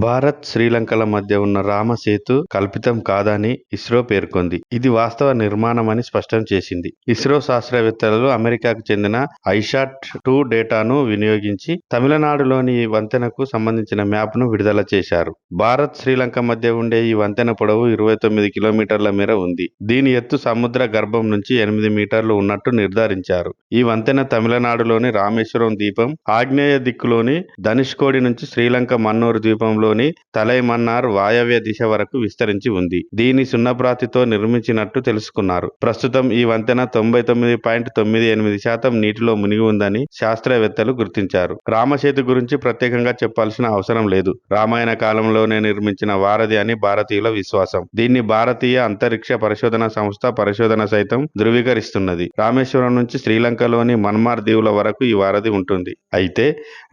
భారత్, శ్రీలంకల మధ్య ఉన్న రామసేతు కల్పితం కాదని ఇస్రో పేర్కొంది. ఇది వాస్తవ నిర్మాణమని స్పష్టం చేసింది. ఇస్రో శాస్త్రవేత్తలు అమెరికాకు చెందిన ఐశాట్-2 డేటాను వినియోగించి తమిళనాడులోని ఈ వంతెనకు సంబంధించిన మ్యాప్ను విడుదల చేశారు. భారత్, శ్రీలంక మధ్య ఉండే ఈ వంతెన పొడవు 29 కిలోమీటర్ల మేర ఉంది. దీని ఎత్తు సముద్ర గర్భం నుంచి 8 మీటర్లు ఉన్నట్టు నిర్ధారించారు. ఈ వంతెన తమిళనాడులోని రామేశ్వరం ద్వీపం, ఆగ్నేయ దిక్కులోని ధనుష్కోడి నుంచి శ్రీలంక మన్నూరు ద్వీపంలోని తలైమన్నార్ వాయవ్య దిశ వరకు విస్తరించి ఉంది. దీని సున్నప్రాతితో నిర్మించినట్టు తెలుసుకున్నారు. ప్రస్తుతం ఈ వంతెన 99.98% నీటిలో మునిగి ఉందని శాస్త్రవేత్తలు గుర్తించారు. రామసేతు గురించి ప్రత్యేకంగా చెప్పాల్సిన అవసరం లేదు. రామాయణ కాలంలోనే నిర్మించిన వారధి అని భారతీయుల విశ్వాసం. దీన్ని భారతీయ అంతరిక్ష పరిశోధన సంస్థ పరిశోధన సైతం ధృవీకరిస్తున్నది. రామేశ్వరం నుంచి శ్రీలంకలోని మన్మార్ దీవుల వరకు ఈ వారధి ఉంటుంది. అయితే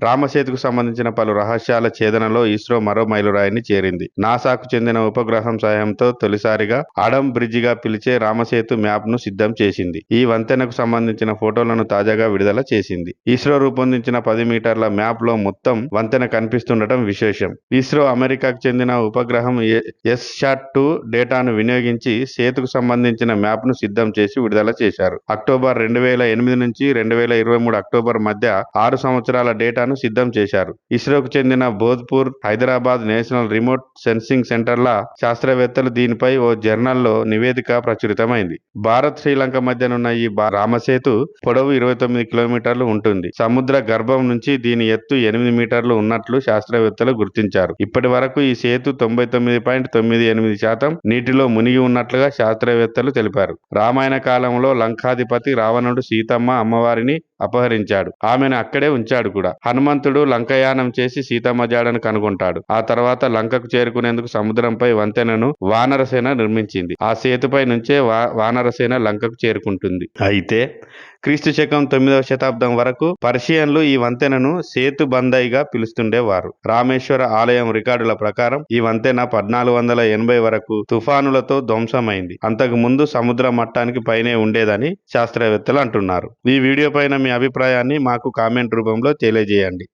రామసేతుకు సంబంధించిన పలు రహస్యాల ఛేదనలో ఇస్రో మరో మైలురాయిని చేరింది. నాసాకు చెందిన ఉపగ్రహం సాయంతో తొలిసారిగా అడమ్ బ్రిడ్జిగా పిలిచే రామసేతు మ్యాప్ ను సిద్ధం చేసింది. ఈ వంతెనకు సంబంధించిన ఫోటోలను తాజాగా విడుదల చేసింది. ఇస్రో రూపొందించిన 10 మీటర్ల మ్యాప్ లో మొత్తం వంతెన కనిపిస్తుండటం విశేషం. ఇస్రో అమెరికాకు చెందిన ఉపగ్రహం ఎస్శాట్-2 డేటాను వినియోగించి సేతుకు సంబంధించిన మ్యాప్ ను సిద్ధం చేసి విడుదల చేశారు. అక్టోబర్ 2008 నుంచి 2023 అక్టోబర్ మధ్య 6 సంవత్సరాల డేటాను సిద్ధం చేశారు. ఇస్రోకు చెందిన Bhojpur, Hyderabad national remote sensing సెంటర్ల శాస్త్రవేత్తలు దీనిపై ఓ జర్నల్లో నివేదిక ప్రచురితమైంది. భారత్, శ్రీలంక మధ్యనున్న ఈ రామసేతు పొడవు 29 కిలోమీటర్లు ఉంటుంది. సముద్ర గర్భం నుంచి దీని ఎత్తు 8 మీటర్లు ఉన్నట్లు శాస్త్రవేత్తలు గుర్తించారు. ఇప్పటి వరకు ఈ సేతు 99.98% నీటిలో మునిగి ఉన్నట్లుగా శాస్త్రవేత్తలు తెలిపారు. రామాయణ కాలంలో లంకాధిపతి రావణుడు సీతమ్మ అమ్మవారిని అపహరించాడు. ఆమెను అక్కడే ఉంచాడు కూడా. హనుమంతుడు లంకయానం చేసి సీతమ్మ జాడను కనుగొంటాడు. ఆ తర్వాత లంకకు చేరుకునేందుకు సముద్రంపై వంతెనను వానరసేన నిర్మించింది. ఆ సేతుపై నుంచే వానరసేన లంకకు చేరుకుంటుంది. అయితే క్రీస్తు శకం 9వ శతాబ్దం వరకు పర్షియన్లు ఈ వంతెనను సేతు బందైగా పిలుస్తుండేవారు. రామేశ్వర ఆలయం రికార్డుల ప్రకారం ఈ వంతెన 1480 వరకు తుఫానులతో ధ్వంసమైంది. అంతకు ముందు సముద్ర మట్టానికి పైనే ఉండేదని శాస్త్రవేత్తలు అంటున్నారు. ఈ వీడియో పైన మీ అభిప్రాయాన్ని మాకు కామెంట్ రూపంలో తెలియజేయండి.